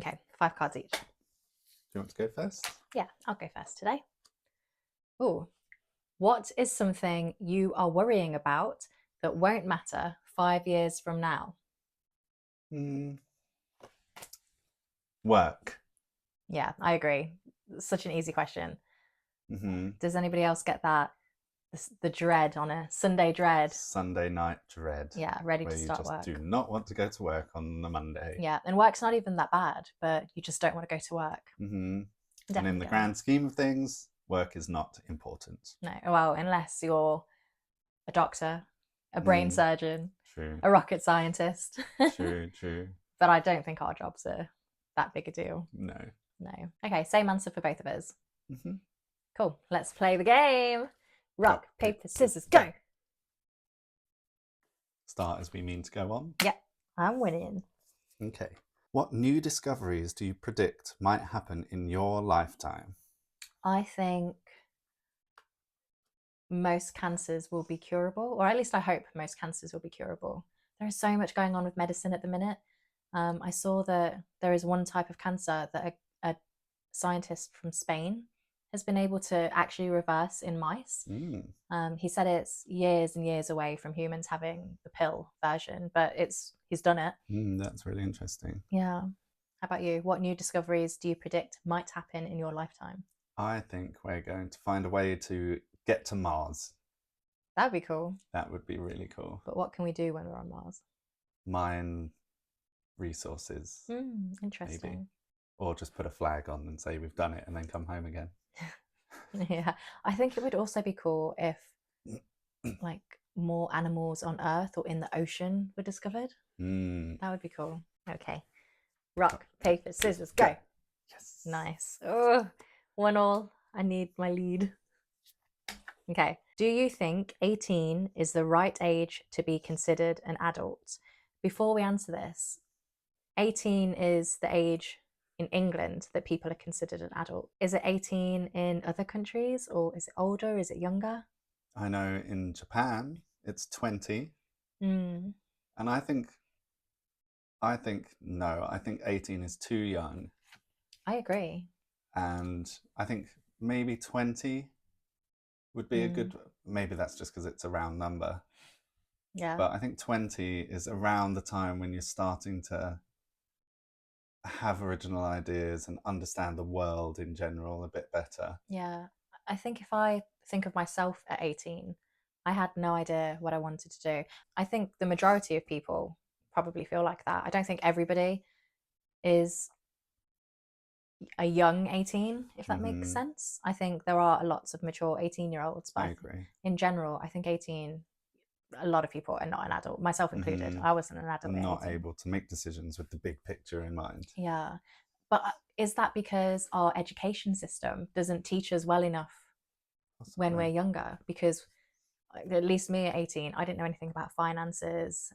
Okay, 5 cards each. Do you want to go first? Yeah, I'll go first today. Oh, what is something you are worrying about that won't matter 5 years from now? Work. Yeah, I agree. Such an easy question. Mm-hmm. Does anybody else get that? The dread on a Sunday dread? Sunday night dread. Yeah, ready where to you start just work. do not want to go to work on the Monday. Yeah, and work's not even that bad, but you just don't want to go to work. Mm-hmm. Definitely And in the grand scheme of things, work is not important. No, well, unless you're a doctor, a brain surgeon, True. a rocket scientist. True. But I don't think our jobs are that big a deal. No. Okay, same answer for both of us. Mm-hmm. Cool. Let's play the game. Rock, paper, scissors, go. Start as we mean to go on. Yeah, I'm winning. Okay. What new discoveries do you predict might happen in your lifetime? I think most cancers will be curable, or at least I hope most cancers will be curable. There is so much going on with medicine at the minute. I saw that there is one type of cancer that a scientist from Spain has been able to actually reverse in mice. He said it's years and years away from humans having the pill version, but he's done it. That's really interesting. Yeah. How about you? What new discoveries do you predict might happen in your lifetime? I think we're going to find a way to get to Mars. That'd be cool. That would be really cool. But what can we do when we're on Mars? Mine resources. Interesting. Maybe. Or just put a flag on and say we've done it and then come home again. Yeah. I think it would also be cool if like more animals on Earth or in the ocean were discovered. That would be cool. Okay. Rock, paper, scissors, go. Yes. Nice. Oh, 1-1. I need my lead. Okay. Do you think 18 is the right age to be considered an adult? Before we answer this, 18 is the age in England that people are considered an adult. Is it 18 in other countries, or is it older? Is it younger? I know in Japan it's 20. And I think no, I think 18 is too young. I agree. And I think maybe 20 would be a good, maybe that's just because it's a round number. Yeah. But I think 20 is around the time when you're starting to have original ideas and understand the world in general a bit better. Yeah. I think if I think of myself at 18, I had no idea what I wanted to do. I think the majority of people probably feel like that. I don't think everybody is a young 18, if that makes sense. I think there are lots of mature 18-year-olds, but I agree. In general, I think 18, a lot of people are not an adult, myself included. I wasn't an adult. I'm not able to make decisions with the big picture in mind. Yeah. But is that because our education system doesn't teach us well enough when we're younger? Because at least me at 18, I didn't know anything about finances,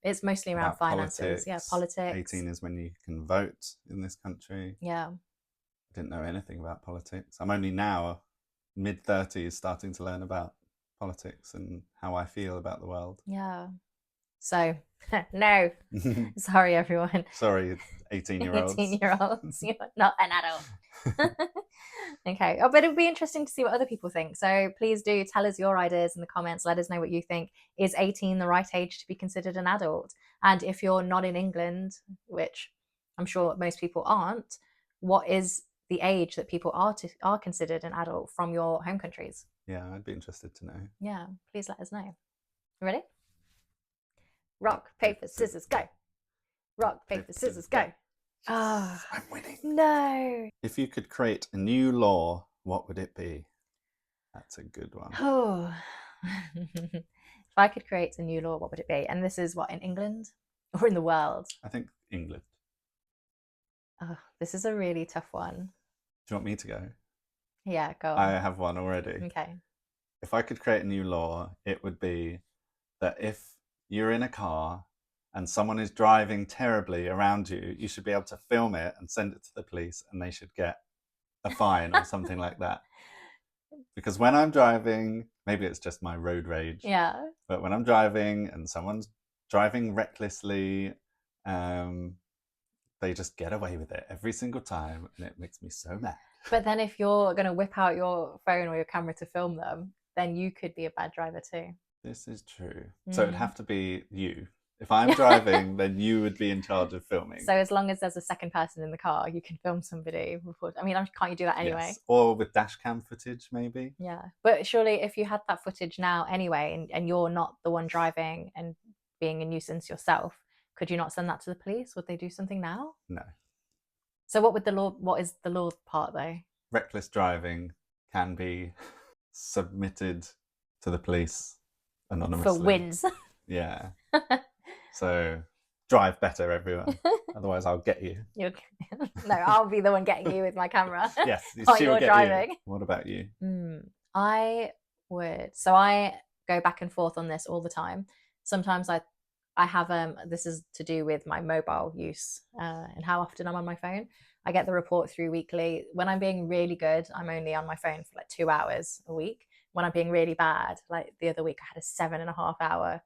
it's mostly around finances. Politics. Yeah, politics. 18 is when you can vote in this country. Yeah. I didn't know anything about politics. I'm only now, mid-30s, starting to learn about politics and how I feel about the world. Yeah. So, no. Sorry, everyone. Sorry, 18-year-olds. 18-year-olds. You're not an adult. Okay. Oh, but it would be interesting to see what other people think. So please do tell us your ideas in the comments. Let us know what you think. Is 18 the right age to be considered an adult? And if you're not in England, which I'm sure most people aren't, what is the age that people are considered an adult from your home countries? Yeah, I'd be interested to know. Yeah, please let us know. Ready? Rock, paper, scissors, go. Rock, paper, scissors, go. Ah, I'm winning. No. If you could create a new law, what would it be? That's a good one. Oh. If I could create a new law, what would it be? And this is what, in England or in the world? I think England. Oh, this is a really tough one. Do you want me to go? Yeah, go on. I have one already. Okay. If I could create a new law, it would be that if you're in a car and someone is driving terribly around you, you should be able to film it and send it to the police and they should get a fine or something like that. Because when I'm driving, maybe it's just my road rage. Yeah. But when I'm driving and someone's driving recklessly, they just get away with it every single time, and it makes me so mad. But then if you're going to whip out your phone or your camera to film them, then you could be a bad driver too. This is true. So it'd Mm. have to be you. If I'm driving, then you would be in charge of filming. So as long as there's a second person in the car, you can film somebody. I mean, can't you do that anyway? Yes. Or with dash cam footage, maybe. Yeah. But surely if you had that footage now anyway, and you're not the one driving and being a nuisance yourself, could you not send that to the police? Would they do something now? No. So what is the law part though? Reckless driving can be submitted to the police anonymously. For wins. Yeah. So drive better, everyone. Otherwise, I'll get you. No, I'll be the one getting you with my camera. Yes, while she will you're get driving. you. What about you? I would. So I go back and forth on this all the time. Sometimes I have this is to do with my mobile use and how often I'm on my phone. I get the report through weekly. When I'm being really good, I'm only on my phone for like 2 hours a week. When I'm being really bad, like the other week, I had a 7.5 hour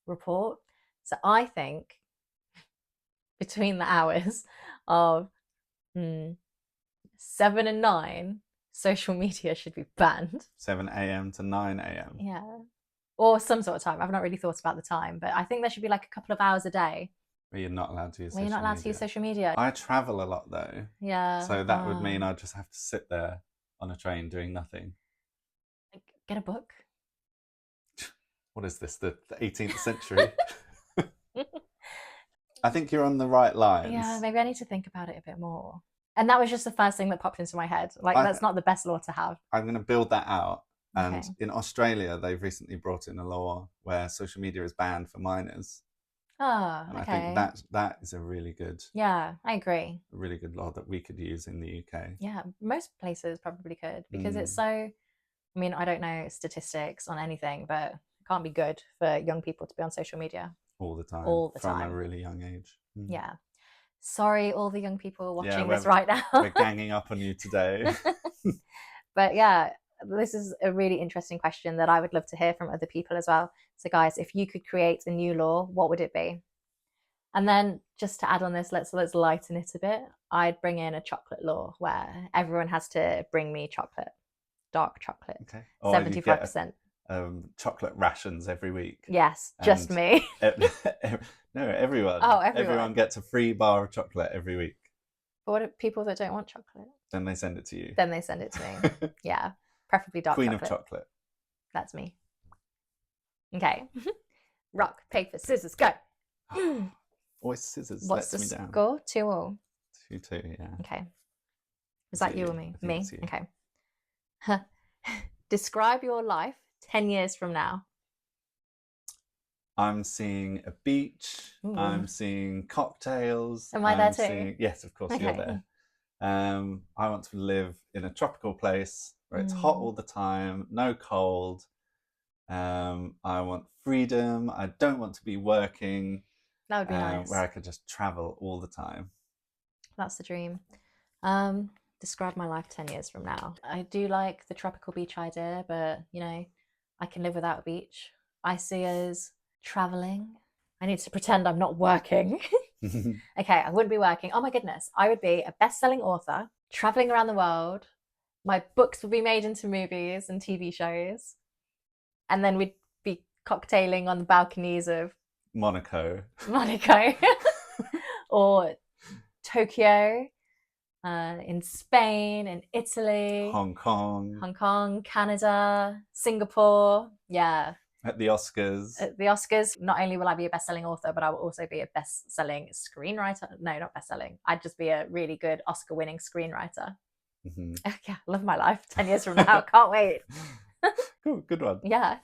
report. So I think between the hours of 7 and 9, social media should be banned. 7 a.m. to 9 a.m. Yeah. Or some sort of time. I've not really thought about the time, but I think there should be like a couple of hours a day where you're not allowed to use where you're not allowed to use social media. I travel a lot though. Yeah. So that would mean I'd just have to sit there on a train doing nothing. Get a book. What is this, the 18th century? I think you're on the right lines. Yeah, maybe I need to think about it a bit more. And that was just the first thing that popped into my head. Like, that's not the best law to have. I'm going to build that out. And Okay. in Australia, they've recently brought in a law where social media is banned for minors. Oh, and okay. I think that is a really good. Yeah, I agree. A really good law that we could use in the UK. Yeah, most places probably could, because it's so. I mean, I don't know statistics on anything, but it can't be good for young people to be on social media all the time. From a really young age. Yeah. Sorry, all the young people watching this we're, right now. We're ganging up on you today. But yeah, this is a really interesting question that I would love to hear from other people as well. So guys, if you could create a new law, what would it be? And then just to add on this, let's lighten it a bit. I'd bring in a chocolate law where everyone has to bring me chocolate, dark chocolate. Okay. 75%. Chocolate rations every week. Yes, just me. No, everyone. Oh, everyone. Everyone gets a free bar of chocolate every week. But what if people that don't want chocolate? Then they send it to you. Then they send it to me. Yeah, preferably dark Queen chocolate. of chocolate. That's me. Okay. Rock, paper, scissors, go. Always scissors. What's lets the me down. score? 2-2. 2-2, yeah. Okay. Is that you or me? Me? You. Okay. Describe your life 10 years from now. I'm seeing a beach. Ooh. I'm seeing cocktails. Am I there too? Yes, of course, you're there. I want to live in a tropical place where it's hot all the time, no cold. I want freedom. I don't want to be working. That would be nice. Where I could just travel all the time. That's the dream. Describe my life 10 years from now. I do like the tropical beach idea, but you know, I can live without a beach. I see us traveling. I need to pretend I'm not working. Okay, I wouldn't be working. Oh my goodness, I would be a best-selling author, traveling around the world. My books would be made into movies and TV shows. And then we'd be cocktailing on the balconies of Monaco. Or Tokyo, in Spain, in Italy, Hong Kong, Canada, Singapore. Yeah. At the Oscars. At the Oscars, not only will I be a best-selling author, but I will also be a best-selling screenwriter. No, not best-selling. I'd just be a really good Oscar-winning screenwriter. Yeah, love my life 10 years from now. Can't wait. Cool, good one. Yeah.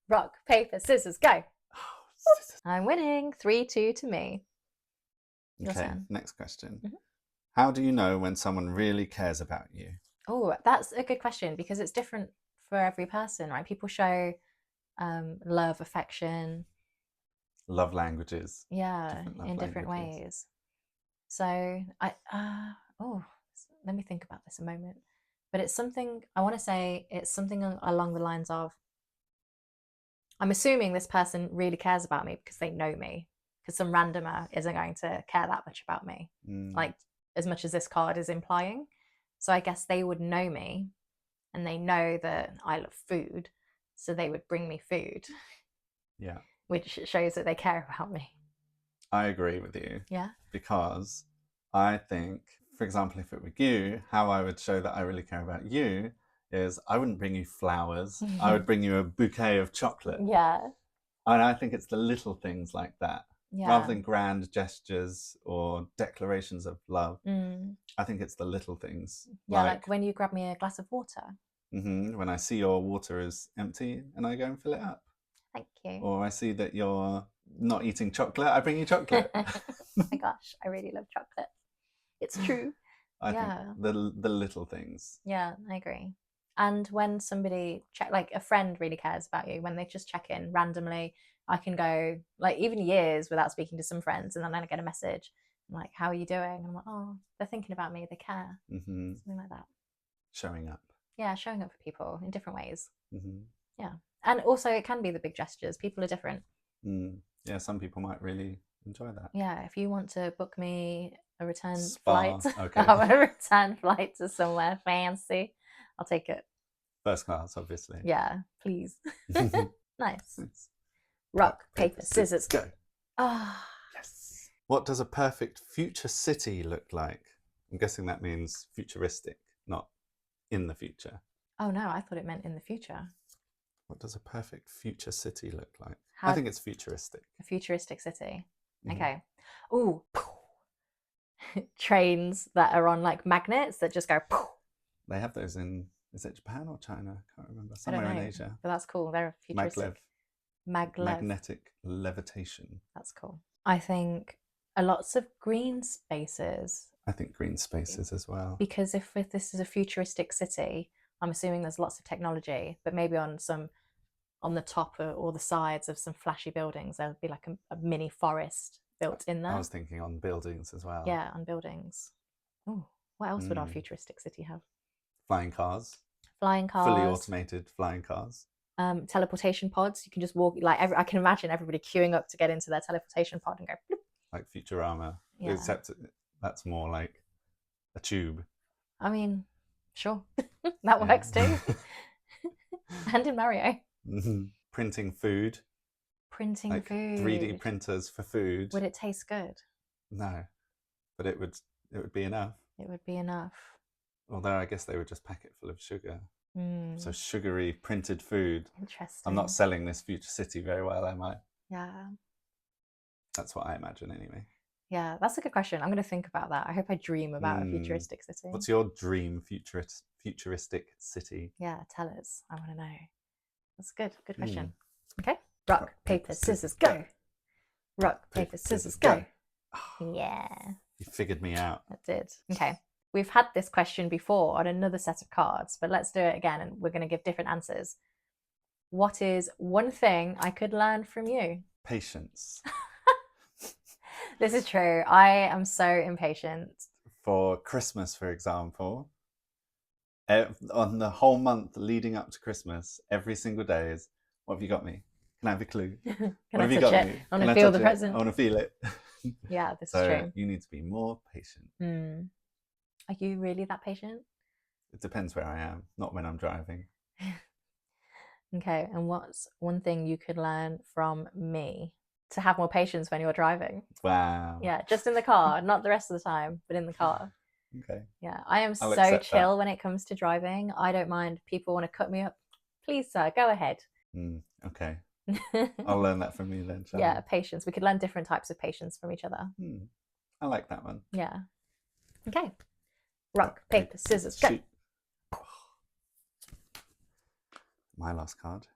Rock, paper, scissors, go. I'm winning. 3-2 to me. Your turn. Next question. How do you know when someone really cares about you? Oh, that's a good question because it's different for every person, right? People show love, affection. Love languages. Yeah, in different ways. So let me think about this a moment. But it's something, I want to say it's something along the lines of, I'm assuming this person really cares about me because they know me, because some randomer isn't going to care that much about me, like as much as this card is implying. So I guess they would know me, and they know that I love food, so they would bring me food. Yeah. Which shows that they care about me. I agree with you. Yeah. Because I think, for example, if it were you, how I would show that I really care about you is I wouldn't bring you flowers. I would bring you a bouquet of chocolate. Yeah. And I think it's the little things like that. Yeah. Rather than grand gestures or declarations of love, I think it's the little things. Yeah, like when you grab me a glass of water. When I see your water is empty and I go and fill it up. Thank you. Or I see that you're not eating chocolate, I bring you chocolate. Oh my gosh, I really love chocolate. It's true. I think the little things. Yeah, I agree. And when somebody like a friend really cares about you, when they just check in randomly, I can go like even years without speaking to some friends, and then I get a message. I'm like, how are you doing? And I'm like, oh, they're thinking about me, they care. Something like that. Showing up. Yeah, showing up for people in different ways. Yeah. And also it can be the big gestures. People are different. Yeah, some people might really enjoy that. Yeah, if you want to book me a return Spa. flight, Okay. a return flight to somewhere fancy, I'll take it. First class, obviously. Yeah, please. Nice. Rock, paper, scissors, go. Ah. Yes. What does a perfect future city look like? I'm guessing that means futuristic, not in the future. Oh no, I thought it meant in the future. What does a perfect future city look like? I think it's futuristic. A futuristic city. Okay. Ooh. Trains that are on like magnets that just go. They have those in, is it Japan or China? I can't remember. Somewhere in Asia. But that's cool. They're futuristic. Magnetic levitation. That's cool. I think lots of green spaces. I think green spaces as well. Because if this is a futuristic city, I'm assuming there's lots of technology, but maybe on the top or the sides of some flashy buildings, there would be like a mini forest built in there. I was thinking on buildings as well. Yeah, on buildings. Oh, what else would our futuristic city have? Flying cars. Flying cars. Fully automated flying cars. Teleportation pods. You can just walk, like I can imagine everybody queuing up to get into their teleportation pod and go bloop. Like Futurama. Yeah. Except that's more like a tube. I mean, sure. That works too. And in Mario. Printing food. Printing like food. 3D printers for food. Would it taste good? No. But it would be enough. It would be enough. Although I guess they would just pack it full of sugar. So sugary printed food. Interesting. I'm not selling this future city very well, am I? Yeah. That's what I imagine anyway. Yeah, that's a good question. I'm going to think about that. I hope I dream about a futuristic city. What's your dream futuristic city? Yeah, tell us. I want to know. That's good. Good question. Okay. Rock, paper, scissors, go. Rock, paper, scissors, go. Yeah. You figured me out. I did. Okay. We've had this question before on another set of cards, but let's do it again and we're going to give different answers. What is one thing I could learn from you? Patience. This is true. I am so impatient. For Christmas, for example, on the whole month leading up to Christmas, every single day is, what have you got me? Can I have a clue? What have you got me? I want to feel the present. I want to feel it. Yeah, this is true. You need to be more patient. Are you really that patient? It depends where I am, not when I'm driving. Okay, and what's one thing you could learn from me? To have more patience when you're driving. Wow. Yeah, just in the car, not the rest of the time, but in the car. Okay. Yeah, I am so chill when it comes to driving. I don't mind people want to cut me up. Please, sir, go ahead. Okay. I'll learn that from you then. Yeah, patience. We could learn different types of patience from each other. I like that one. Yeah. Okay. Rock, paper, scissors, go. Shoot. My last card.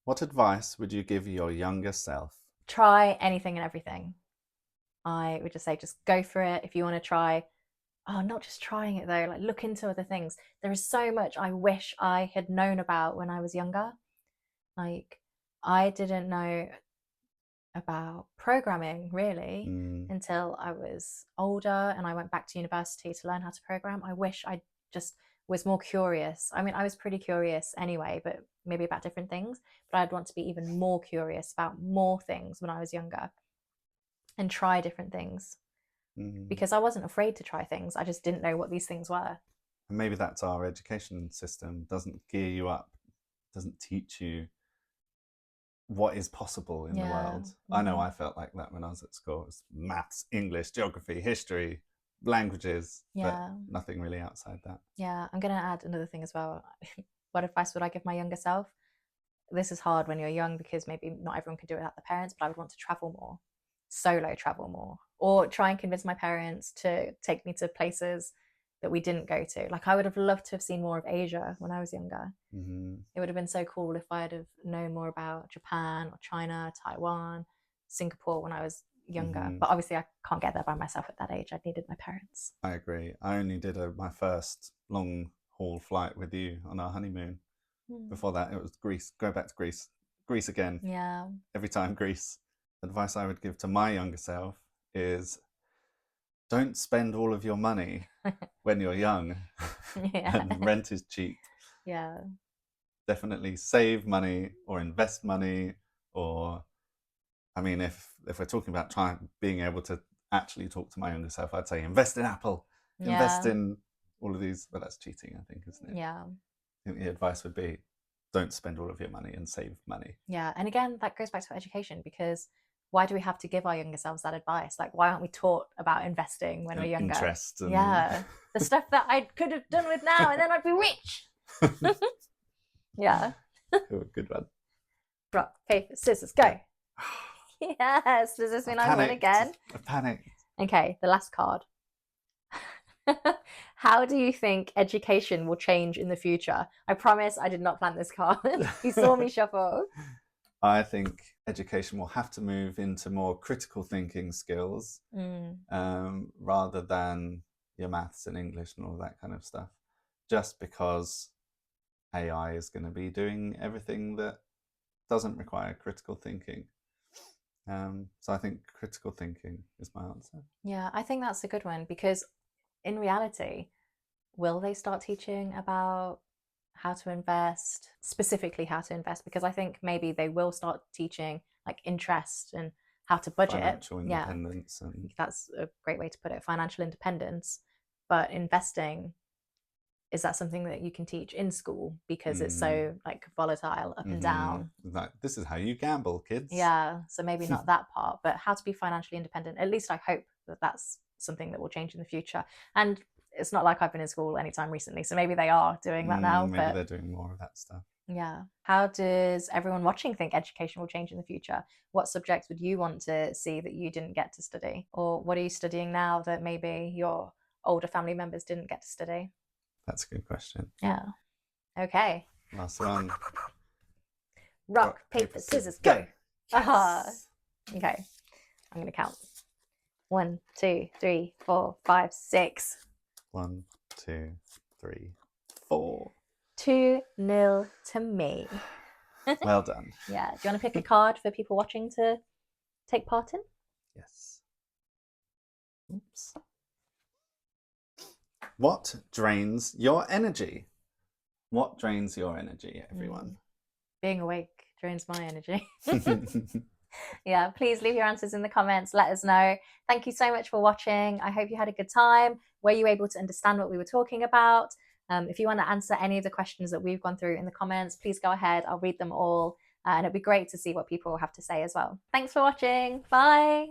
What advice would you give your younger self? Try anything and everything. I would just say, just go for it. If you want to try, not just trying it though, like look into other things. There is so much I wish I had known about when I was younger. Like, I didn't know about programming really until I was older and I went back to university to learn how to program. I wish I just was more curious. I mean, I was pretty curious anyway, but maybe about different things. But I'd want to be even more curious about more things when I was younger. and try different things. Because I wasn't afraid to try things. I just didn't know what these things were. And maybe that's our education system, doesn't gear you up, doesn't teach you what is possible in the world. I know I felt like that when I was at school. It was maths, English, geography, history, languages, but nothing really outside that. Yeah, I'm going to add another thing as well. What advice would I give my younger self? This is hard when you're young because maybe not everyone can do it without the parents, but I would want to travel more, solo travel more, or try and convince my parents to take me to places that we didn't go to. Like, I would have loved to have seen more of Asia when I was younger. It would have been so cool if I'd have known more about Japan or China, Taiwan, Singapore when I was younger. But obviously I can't get there by myself at that age. I needed my parents. I agree. I only did my first long haul flight with you on our honeymoon. Before that it was Greece. Go back to Greece again. Yeah. Every time Greece. Advice I would give to my younger self is don't spend all of your money when you're young. And rent is cheap. Yeah. Definitely save money or invest money, or I mean, if we're talking about being able to actually talk to my younger self, I'd say invest in Apple, invest in all of these, but that's cheating, I think, isn't it? Yeah. I think the advice would be don't spend all of your money and save money. Yeah. And again, that goes back to education, because why do we have to give our younger selves that advice? Like, why aren't we taught about investing when we're younger? Interest. Yeah. The stuff that I could have done with now, and then I'd be rich. Yeah. Oh, good one. Rock, paper, scissors, go. Yes. Does this mean I win again? I panicked. Okay, the last card. How do you think education will change in the future? I promise I did not plan this card. You saw me shuffle. I think education will have to move into more critical thinking skills, rather than your maths and English and all that kind of stuff, just because AI is going to be doing everything that doesn't require critical thinking. So I think critical thinking is my answer. Yeah, I think that's a good one, because in reality, will they start teaching about how to invest, specifically how to invest? Because I think maybe they will start teaching like interest and how to budget. Financial independence. Yeah, that's a great way to put it, financial independence. But investing, is that something that you can teach in school, because it's so like volatile, up and down? Like, this is how you gamble, kids. Yeah, so maybe not that part, but how to be financially independent. At least I hope that that's something that will change in the future. And it's not like I've been in school anytime recently, so maybe they are doing that now. Maybe they're doing more of that stuff. Yeah. How does everyone watching think education will change in the future? What subjects would you want to see that you didn't get to study? Or what are you studying now that maybe your older family members didn't get to study? That's a good question. Yeah. Okay. Last one. Rock, paper, scissors, go. Yes. Okay. I'm going to count. 1, 2, 3, 4, 5, 6. 1, 2, 3, 4. 2-0 to me. Well done. Yeah. Do you want to pick a card for people watching to take part in? Yes. Oops. What drains your energy? What drains your energy, everyone? Being awake drains my energy. Yeah, please leave your answers in the comments. Let us know. Thank you so much for watching. I hope you had a good time. Were you able to understand what we were talking about? If you want to answer any of the questions that we've gone through in the comments, please go ahead. I'll read them all. And it'd be great to see what people have to say as well. Thanks for watching. Bye.